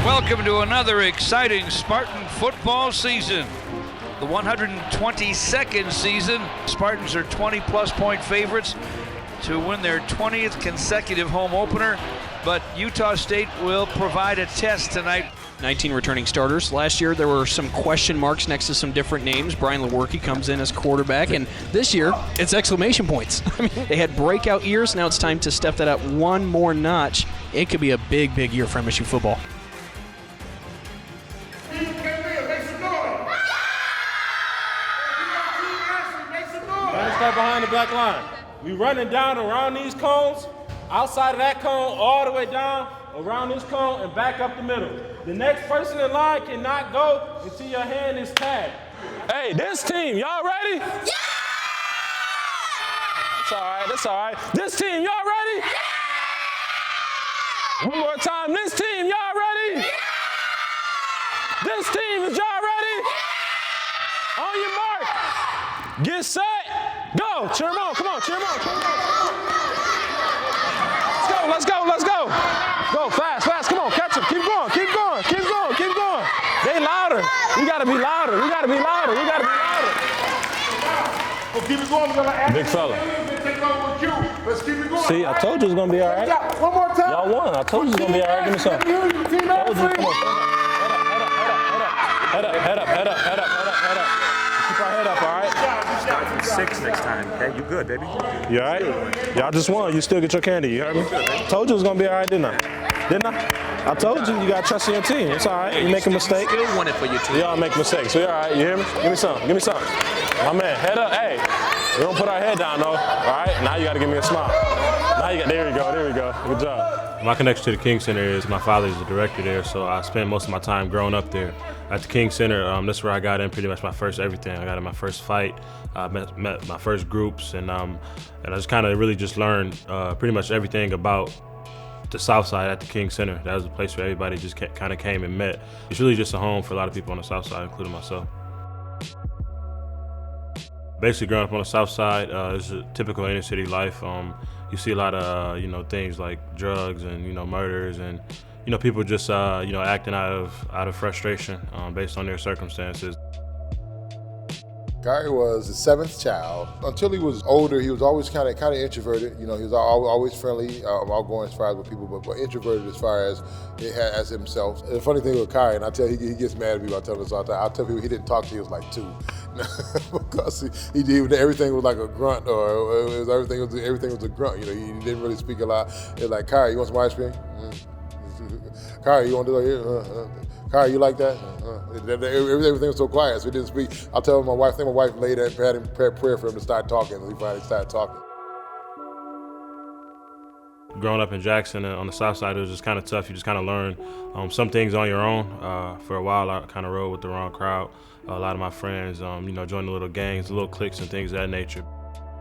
Welcome to another exciting Spartan football season. The 122nd season. Spartans are 20-plus point favorites to win their 20th consecutive home opener, but Utah State will provide a test tonight. 19 returning starters. Last year there were some question marks next to some different names. Brian Lewerke comes in as quarterback, and this year it's exclamation points. I mean, they had breakout years. Now it's time to step that up one more notch. It could be a big, big year for MSU football. Start behind the black line. We running down around these cones, outside of that cone, all the way down, around this cone, and back up the middle. The next person in line cannot go until your hand is tagged. Hey, this team, y'all ready? Yeah! That's all right, that's all right. This team, y'all ready? Yeah! One more time, this team, y'all ready? Yeah! This team, is y'all ready? Yeah! On your mark, get set. Go! Cheer him on, come on, cheer him on, cheer him on. Let's go, let's go, let's go. Go, fast, fast, come on, catch him, keep going, keep going, keep going, keep going. They louder, we gotta be louder, we gotta be louder, we gotta be louder. Well, keep it going, we're gonna add big fella. Let's keep it going. See, I told you it was gonna be all right. One more time. Y'all won, I told you it was gonna be all right, give me some. Head up, head up, head up, head up, head up, head up, head up. Keep our head up, all right? Start from 6 next time, okay? You good, baby? You all right? Y'all just won. You still get your candy. You heard me? Told you it was going to be all right, didn't I? Didn't I? I told you got to trust in your team. It's all right. You make a mistake. Still won it for your team. Y'all make mistakes. So you all right? You hear me? Give me some. Give me some. My man, head up. Hey, we don't put our head down, though. All right? Now you got to give me a smile. Now you got, there we go. There we go. Good job. My connection to the King Center is my father's the director there, so I spent most of my time growing up there. At the King Center, that's where I got in pretty much my first everything. I got in my first fight, met my first groups, and I just kind of really just learned pretty much everything about the South Side at the King Center. That was a place where everybody just kind of came and met. It's really just a home for a lot of people on the South Side, including myself. Basically, growing up on the South Side, it's a typical inner city life. You see a lot of things like drugs and murders and people just acting out of frustration based on their circumstances. Khari was the 7th child. Until he was older, he was always kind of introverted. He was always friendly, outgoing as far as with people, but introverted as far as himself. The funny thing with Khari, and I tell you, he gets mad at me about telling this all the time. I tell people he didn't talk till he was like 2, because he did everything was like a grunt, or everything was a grunt. He didn't really speak a lot. It was like, Khari, you want some ice cream? Khari, you want to do it? Khari, you like that? Everything was so quiet, so he didn't speak. I'll tell my wife, I think my wife laid there and had him prepare prayer for him to start talking, and he finally started talking. Growing up in Jackson on the South Side, it was just kind of tough. You just kind of learn some things on your own. For a while, I kind of rode with the wrong crowd. A lot of my friends, joined the little gangs, little cliques and things of that nature.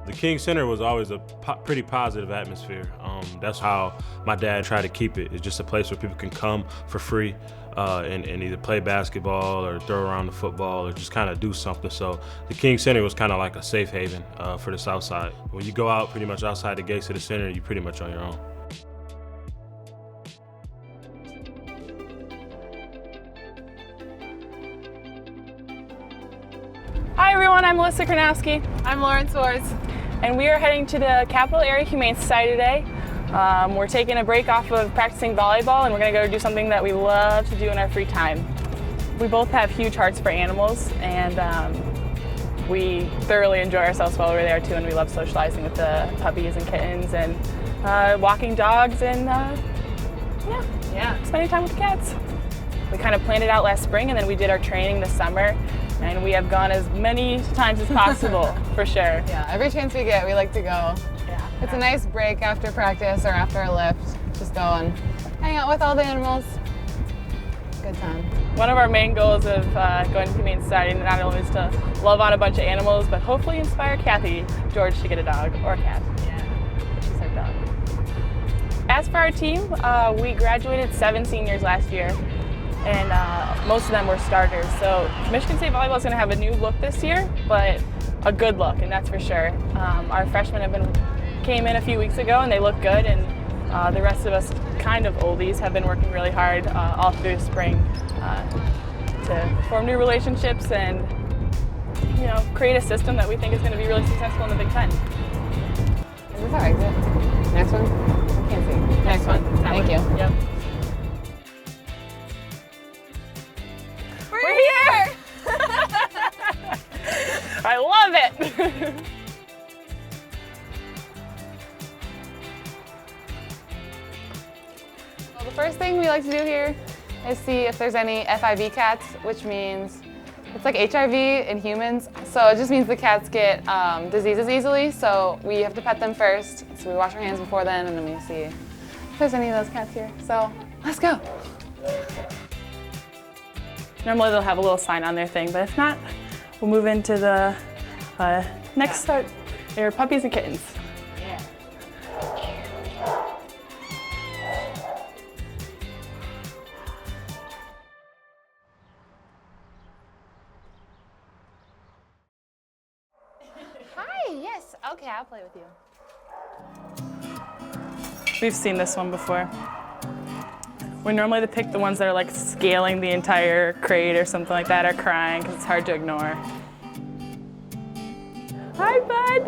The King Center was always a pretty positive atmosphere. That's how my dad tried to keep it. It's just a place where people can come for free and either play basketball or throw around the football or just kind of do something. So the King Center was kind of like a safe haven for the South Side. When you go out pretty much outside the gates of the center, you're pretty much on your own. Hi everyone, I'm Alyssa Chronowski. I'm Lauren Swartz. And we are heading to the Capital Area Humane Society today. We're taking a break off of practicing volleyball, and we're going to go do something that we love to do in our free time. We both have huge hearts for animals, and we thoroughly enjoy ourselves while we're there too, and we love socializing with the puppies and kittens and walking dogs and spending time with the cats. We kind of planned it out last spring, and then we did our training this summer. And we have gone as many times as possible, for sure. Yeah, every chance we get, we like to go. Yeah. It's a nice break after practice or after a lift. Just go and hang out with all the animals. Good time. One of our main goals of going to Humane Society not only is to love on a bunch of animals, but hopefully inspire Kathy George to get a dog or a cat. Yeah, she's our dog. As for our team, we graduated 7 seniors last year. And most of them were starters. So Michigan State Volleyball is going to have a new look this year, but a good look, and that's for sure. Our freshmen came in a few weeks ago, and they look good, and The rest of us kind of oldies have been working really hard all through spring to form new relationships and create a system that we think is going to be really successful in the Big Ten. Is this our exit? Next one? I can't see. Next one. Thank you. Yep. We're here! I love it! Well, the first thing we like to do here is see if there's any FIV cats, which means it's like HIV in humans. So it just means the cats get diseases easily, so we have to pet them first. So we wash our hands before then, and then we see if there's any of those cats here. So let's go. Normally they'll have a little sign on their thing, but if not, we'll move into the next start. They're puppies and kittens. Yeah. Hi, yes. Okay, I'll play with you. We've seen this one before. We normally pick the ones that are like scaling the entire crate or something like that, or crying because it's hard to ignore. Hi, bud.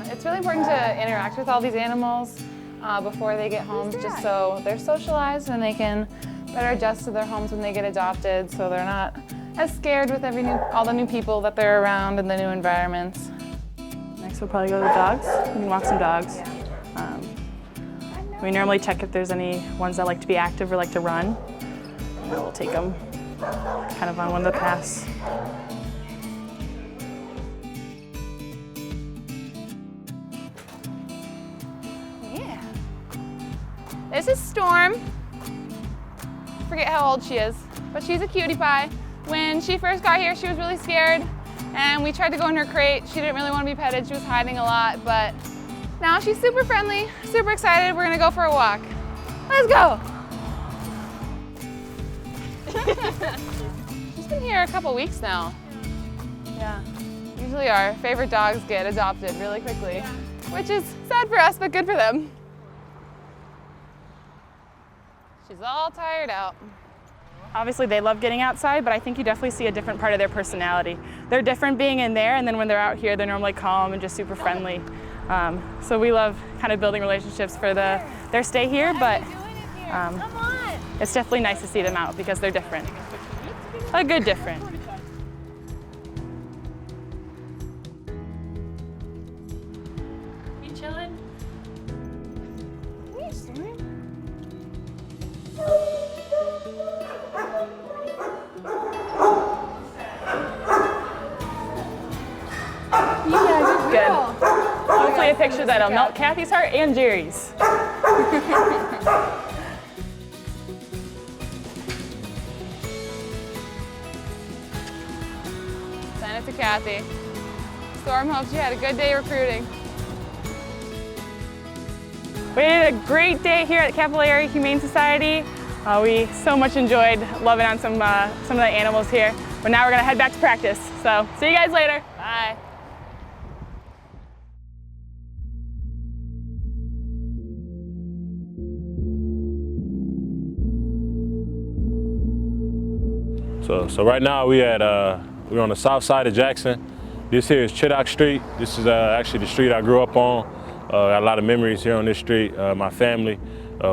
It's really important to interact with all these animals before they get homes, just so they're socialized and they can better adjust to their homes when they get adopted, so they're not as scared with all the new people that they're around in the new environments. Next we'll probably go to the dogs. We can walk some dogs. We normally check if there's any ones that like to be active or like to run. And we'll take them kind of on one of the paths. Yeah. This is Storm. Forget how old she is, but she's a cutie pie. When she first got here, she was really scared, and we tried to go in her crate. She didn't really want to be petted. She was hiding a lot, but now she's super friendly, super excited. We're gonna go for a walk. Let's go. She's been here a couple weeks now. Yeah. Usually our favorite dogs get adopted really quickly, which is sad for us, but good for them. She's all tired out. Obviously they love getting outside, but I think you definitely see a different part of their personality. They're different being in there, and then when they're out here, they're normally calm and just super friendly. So we love kind of building relationships for their stay here, but it's definitely nice to see them out because they're different. A good different. You chilling? Yeah, Good. Hopefully a picture that'll melt Kathy's heart and Jerry's. Send it to Kathy. Storm hopes you had a good day recruiting. We had a great day here at the Capital Area Humane Society. We so much enjoyed loving on some of the animals here. But now we're gonna head back to practice. So see you guys later. Bye. So right now we're on the south side of Jackson. This here is Chittock Street. This is actually the street I grew up on. Got a lot of memories here on this street. My family,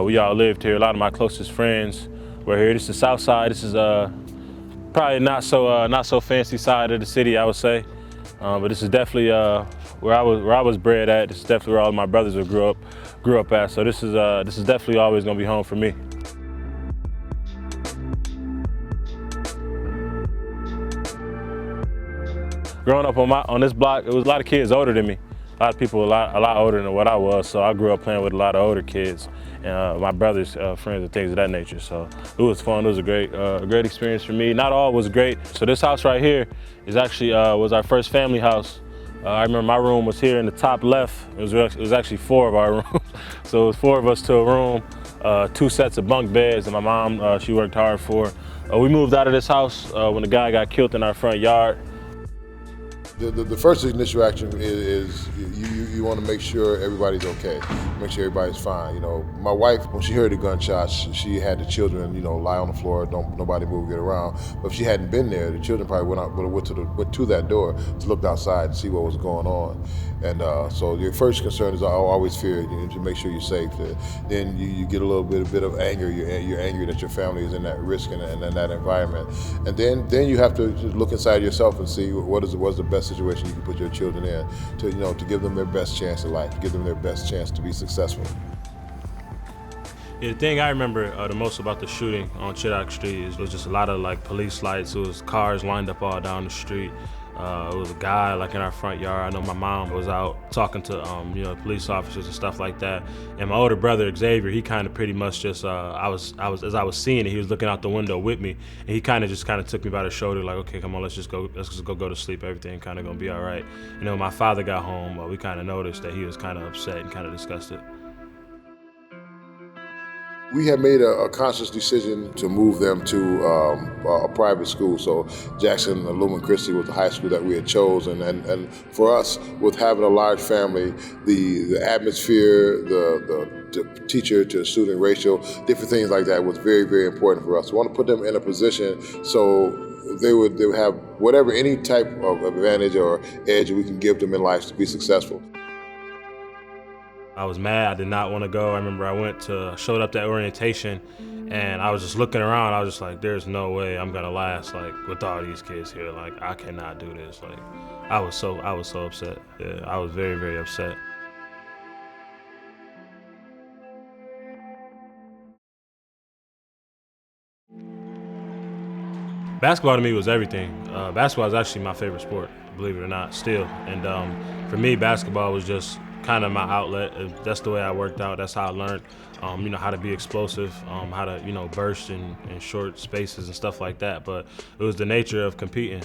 we all lived here. A lot of my closest friends were here. This is the south side. This is probably not so fancy side of the city, I would say. But this is definitely where I was bred at. This is definitely where all my brothers grew up at. So this is definitely always gonna be home for me. Growing up on this block, it was a lot of kids older than me. A lot of people a lot older than what I was, so I grew up playing with a lot of older kids, and my brother's friends and things of that nature. So it was fun. It was a great experience for me. Not all was great. So this house right here is actually was our first family house. I remember my room was here in the top left. It was actually 4 of our rooms. So it was 4 of us to a room, 2 sets of bunk beds, and my mom, she worked hard for. We moved out of this house when the guy got killed in our front yard. The first initial action is you want to make sure everybody's okay, make sure everybody's fine. My wife, when she heard the gunshots, she had the children, lie on the floor, nobody move, get around. But if she hadn't been there, the children probably went to that door to look outside and see what was going on. And so your first concern is always fear, to make sure you're safe. Then you get a little bit of anger. You're angry that your family is in that risk and in that environment. And then you have to look inside yourself and see what's the best situation you can put your children in to give them their best chance at life, give them their best chance to be successful. Yeah, the thing I remember the most about the shooting on Chittock Street was just a lot of police lights. It was cars lined up all down the street. It was a guy in our front yard. I know my mom was out talking to police officers and stuff like that. And my older brother Xavier, he kind of pretty much just as I was seeing it, he was looking out the window with me, and he kind of took me by the shoulder, like, okay, come on, let's just go to sleep. Everything kind of gonna be all right. When my father got home, we kind of noticed that he was kind of upset and kind of disgusted. We had made a conscious decision to move them to a private school. So Jackson Lumen Christi was the high school that we had chosen. And for us, with having a large family, the atmosphere, the teacher to student ratio, different things like that was very, very important for us. We want to put them in a position so they would have any type of advantage or edge we can give them in life to be successful. I was mad. I did not want to go. I remember I showed up at orientation, and I was just looking around. I was just like, there's no way I'm gonna last with all these kids here. I cannot do this. I was so upset. Yeah, I was very, very upset. Basketball to me was everything. Basketball is actually my favorite sport, believe it or not, still. And for me, basketball was just kind of my outlet. That's the way I worked out. That's how I learned, how to be explosive, how to, burst in short spaces and stuff like that. But it was the nature of competing.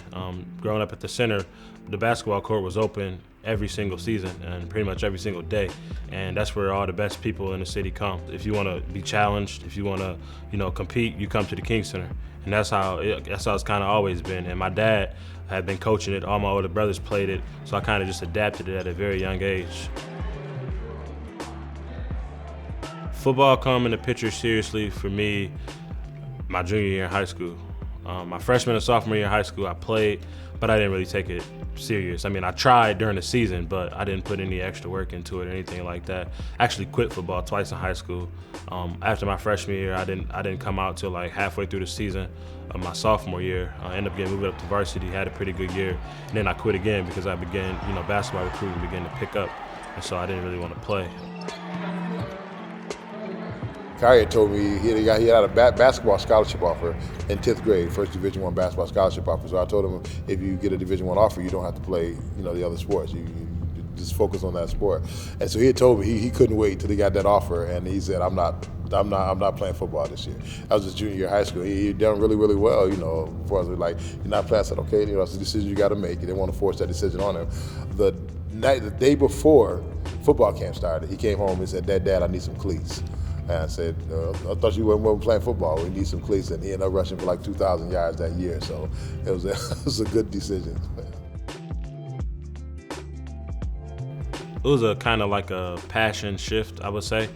Growing up at the center, the basketball court was open every single season and pretty much every single day. And that's where all the best people in the city come. If you want to be challenged, if you want to, compete, you come to the King Center. And that's how it's kind of always been. And my dad had been coaching it. All my older brothers played it. So I kind of just adapted it at a very young age. Football come in the picture seriously for me my junior year in high school. My freshman and sophomore year in high school, I played, but I didn't really take it serious. I mean, I tried during the season, but I didn't put any extra work into it or anything like that. I actually quit football twice in high school. After my freshman year, I didn't come out till halfway through the season of my sophomore year. I ended up getting moved up to varsity, had a pretty good year, and then I quit again because I began, basketball recruiting began to pick up, and so I didn't really want to play. Khari had told me he had a basketball scholarship offer in 10th grade, first Division I basketball scholarship offer. So I told him, if you get a Division I offer, you don't have to play, the other sports. You just focus on that sport. And so he had told me he couldn't wait till he got that offer, and he said, I'm not playing football this year. That was his junior year of high school. He done really, really well, as far as you're not playing. I said, okay, it's a decision you got to make. You didn't want to force that decision on him. The day before football camp started, he came home and said, Dad, I need some cleats. And I said, I thought you weren't playing football. We need some cleats. And he ended up rushing for 2,000 yards that year. So it was a good decision. It was a kind of a passion shift, I would say.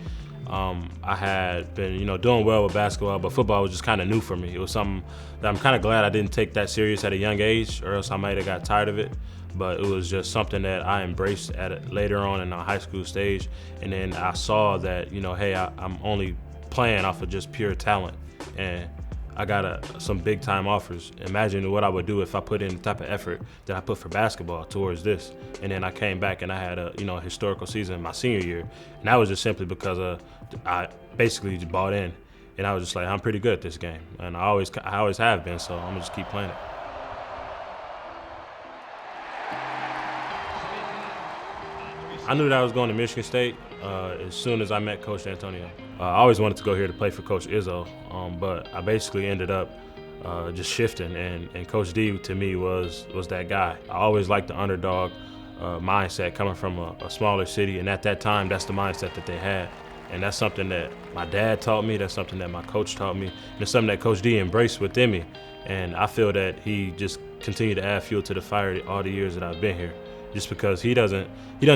I had been, doing well with basketball, but football was just kind of new for me. It was something that I'm kind of glad I didn't take that serious at a young age, or else I might have got tired of it. But it was just something that I embraced later on in the high school stage. And then I saw that, hey, I'm only playing off of just pure talent. And I got some big time offers. Imagine what I would do if I put in the type of effort that I put for basketball towards this. And then I came back and I had a historical season my senior year. And that was just simply because I basically just bought in. And I was just like, I'm pretty good at this game. And I always have been, so I'm gonna just keep playing it. I knew that I was going to Michigan State as soon as I met Coach Antonio. I always wanted to go here to play for Coach Izzo, but I basically ended up just shifting, and Coach D to me was that guy. I always liked the underdog mindset coming from a smaller city, and at that time, that's the mindset that they had. And that's something that my dad taught me, that's something that my coach taught me, and it's something that Coach D embraced within me. And I feel that he just continued to add fuel to the fire all the years that I've been here, just because he doesn't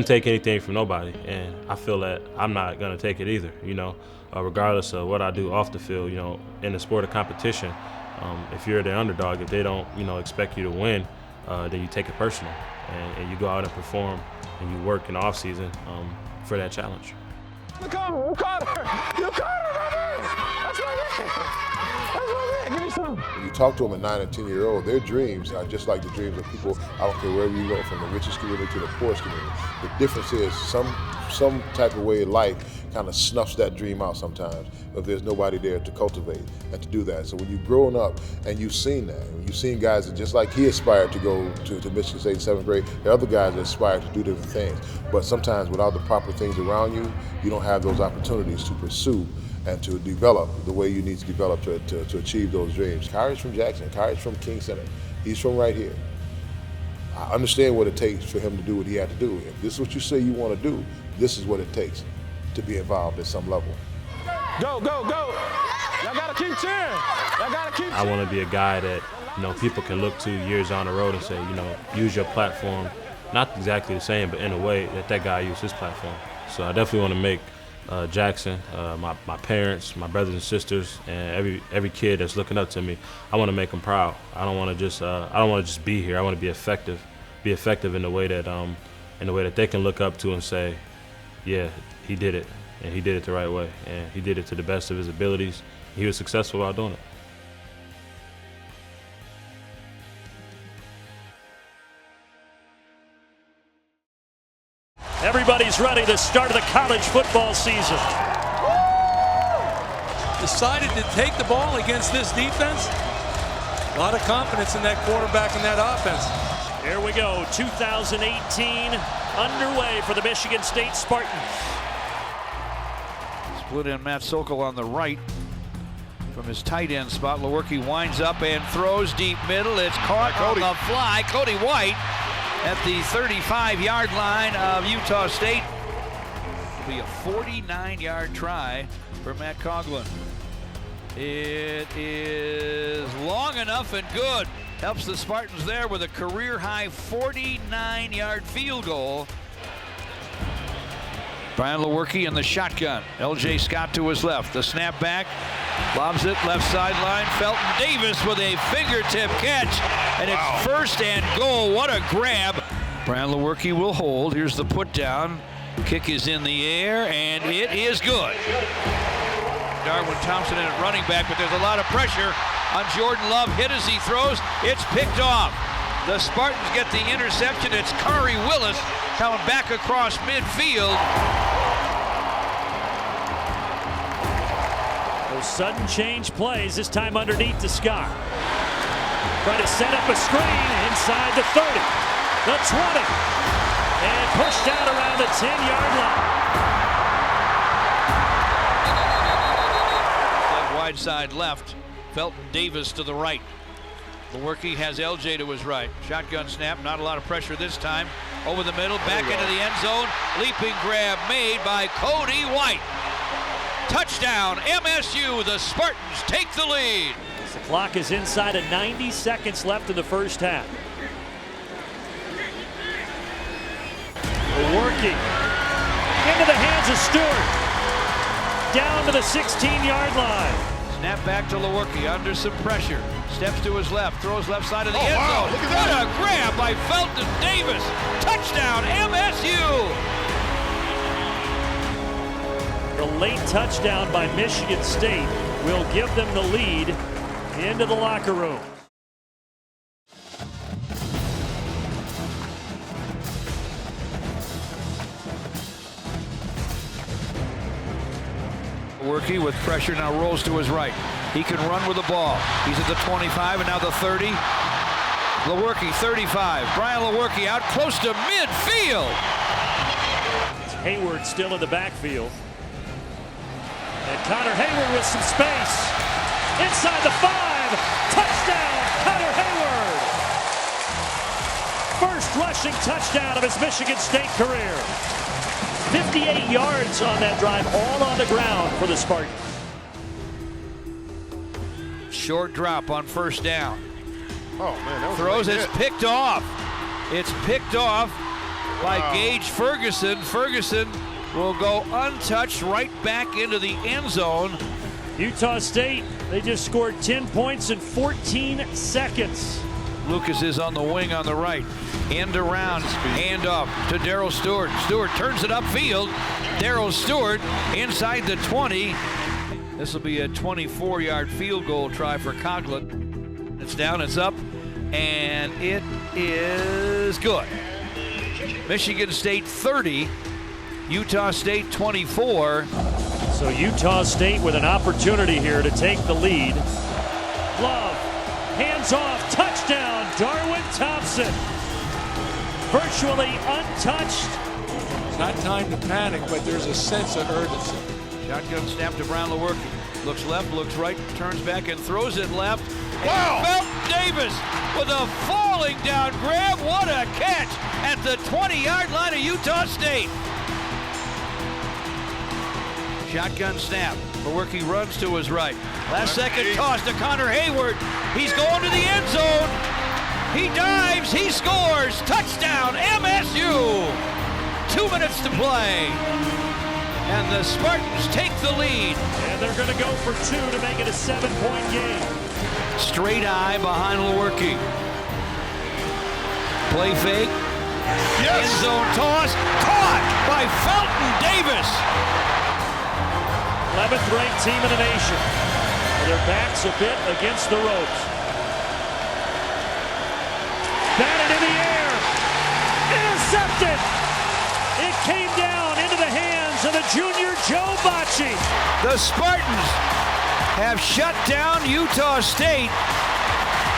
take anything from nobody. And I feel that I'm not gonna take it either, you know, regardless of what I do off the field. You know, in the sport of competition, if you're the underdog, if they don't, you know, expect you to win, then you take it personal, and you go out and perform, and you work in the off season for that challenge. You caught her! You caught her! You caught her, baby! That's my man! That's my man! Give me some! When you talk to them at 9 and 10-year-old, their dreams are just like the dreams of people, I don't care wherever you go, from the richest community to the poorest community. The difference is some type of way of life kind of snuffs that dream out sometimes if there's nobody there to cultivate and to do that. So when you've grown up and you've seen that, when you've seen guys that just like he aspired to go to Michigan State in 7th grade, there are other guys that aspire to do different things. But sometimes without the proper things around you, you don't have those opportunities to pursue and to develop the way you need to develop to achieve those dreams. Khari's from Jackson, Khari's from King Center. He's from right here. I understand what it takes for him to do what he had to do. If this is what you say you want to do, this is what it takes to be involved at some level. Go, go, go! Y'all gotta keep cheering! Y'all gotta keep cheering! I want to be a guy that, you know, people can look to years on the road and say, you know, use your platform, not exactly the same, but in a way that guy used his platform. So I definitely want to make Jackson, my parents, my brothers and sisters, and every kid that's looking up to me, I want to make them proud. I don't want to just be here. I want to be effective in the way that they can look up to and say, yeah, he did it, and he did it the right way, and he did it to the best of his abilities. He was successful while doing it. Everybody's ready to start the college football season. Decided to take the ball against this defense. A lot of confidence in that quarterback and that offense. Here we go, 2018 underway for the Michigan State Spartans. Split in Matt Sokol on the right from his tight end spot. Lewerke winds up and throws deep middle. It's caught on the fly. Cody White at the 35-yard line of Utah State. It'll be a 49-yard try for Matt Coughlin. It is long enough and good. Helps the Spartans there with a career-high 49-yard field goal. Brian Lewerke in the shotgun. L.J. Scott to his left. The snap back. Lobs it left sideline. Felton Davis with a fingertip catch. And it's first and goal. What a grab. Brian Lewerke will hold. Here's the put down. Kick is in the air, and it is good. Darwin Thompson in at running back, but there's a lot of pressure on Jordan Love. Hit as he throws. It's picked off. The Spartans get the interception. It's Khari Willis coming back across midfield. Those sudden change plays, this time underneath to Scott. Trying to set up a screen inside the 30, the 20, and pushed out around the 10-yard line. Wide side left. Felton Davis to the right. Lewerke has LJ to his right. Shotgun snap, not a lot of pressure this time. Over the middle, back into the end zone. Leaping grab made by Cody White. Touchdown, MSU. The Spartans take the lead. The clock is inside of 90 seconds left in the first half. Lewerke into the hands of Stewart. Down to the 16-yard line. Snap back to Lewerke under some pressure. Steps to his left, throws left side of the end zone. Look at that. What a grab by Felton Davis. Touchdown, MSU. The late touchdown by Michigan State will give them the lead into the locker room. Lewerke with pressure now rolls to his right. He can run with the ball. He's at the 25 and now the 30. Lewerke 35. Brian Lewerke out close to midfield. It's Hayward still in the backfield. And Connor Hayward with some space. Inside the 5. Touchdown, Connor Hayward. First rushing touchdown of his Michigan State career. 58 yards on that drive, all on the ground for the Spartans. Short drop on first down. Oh, man, that was Throws, really it's good. picked off. It's picked off by Gage Ferguson. Ferguson will go untouched right back into the end zone. Utah State, they just scored 10 points in 14 seconds. Lucas is on the wing on the right. End around, hand off to Darryl Stewart. Stewart turns it upfield. Darryl Stewart inside the 20. This will be a 24-yard field goal try for Coughlin. It's down, it's up, and it is good. Michigan State 30, Utah State 24. So Utah State with an opportunity here to take the lead. Love, hands off, touchdown, Darwin Thompson. Virtually untouched. It's not time to panic, but there's a sense of urgency. Shotgun snap to Brown Lewerke. Looks left, looks right, turns back and throws it left. Wow! Felton Davis with a falling down grab. What a catch at the 20-yard line of Utah State. Shotgun snap. Lewerke runs to his right. Last second toss to Connor Hayward. He's going to the end zone. He dives, he scores. Touchdown, MSU. 2 minutes to play. And the Spartans take the lead. And they're going to go for 2 to make it a 7-point game. Straight eye behind Lewerke. Play fake. Yes. End zone toss. Caught by Felton Davis. 11th ranked team in the nation. Their backs a bit against the ropes. Batted in the air. Intercepted. It came down into the hands of the junior Joe Bocci. The Spartans have shut down Utah State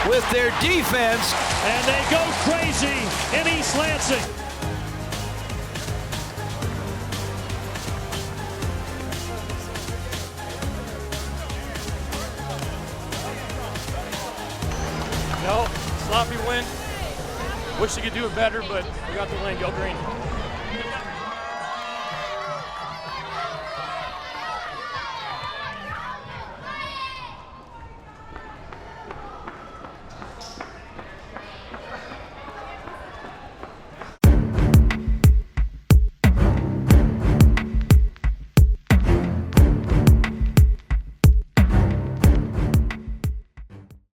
with their defense. And they go crazy in East Lansing. No, sloppy win. Wish they could do it better, but we got the win. Go green.